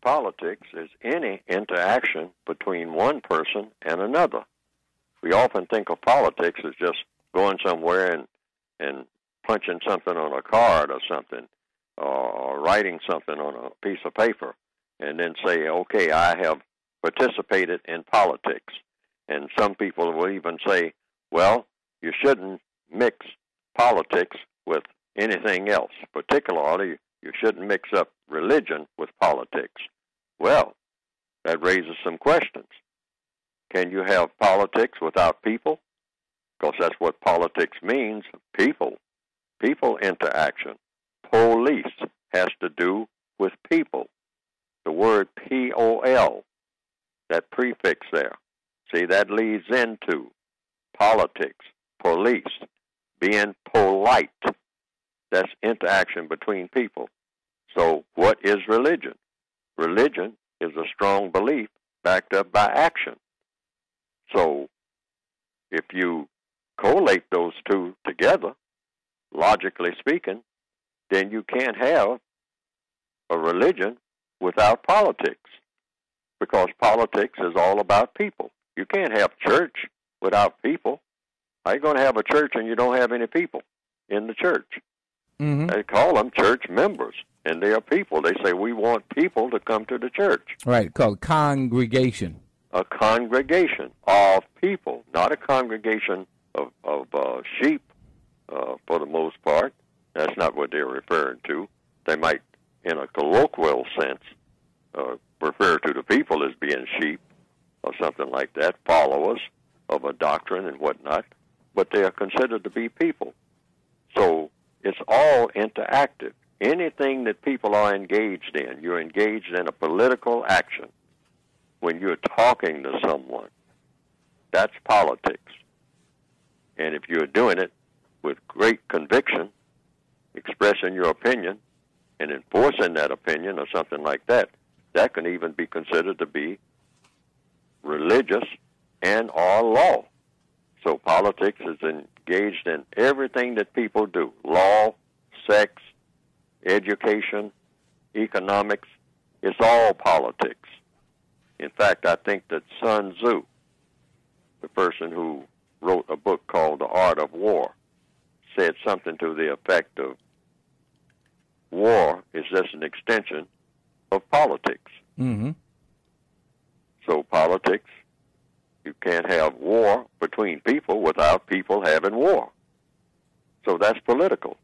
politics is any interaction between one person and another. We often think of politics as just going somewhere and punching something on a card or something, or writing something on a piece of paper, and then say, okay, I have participated in politics. And some people will even say, well, you shouldn't mix politics with anything else. Particularly, you shouldn't mix up religion with politics. Well, that raises some questions. Can you have politics without people? Because that's what politics means, people. People interaction. Police has to do with people. The word P-O-L, that prefix there. See, that leads into politics, police, being polite. That's interaction between people. So what is religion? Religion is a strong belief backed up by action. So if you collate those two together, logically speaking, then you can't have a religion without politics, because politics is all about people. You can't have church without people. How are you going to have a church and you don't have any people in the church? Mm-hmm. They call them church members, and they are people. They say, we want people to come to the church. Right, called congregation. A congregation of people, not a congregation of sheep for the most part. That's not what they're referring to. They might, in a colloquial sense, refer to the people as being sheep or something like that, followers of a doctrine and whatnot, but they are considered to be people. So it's all interactive. Anything that people are engaged in, you're engaged in a political action. When you're talking to someone, that's politics. And if you're doing it with great conviction, expressing your opinion and enforcing that opinion or something like that, that can even be considered to be religious and or law. So politics is engaged in everything that people do: law, sex, education, economics. It's all politics. In fact, I think that Sun Tzu, the person who wrote a book called The Art of War, said something to the effect of war is just an extension of politics. Mm-hmm. So politics, you can't have war between people without people having war. So that's political.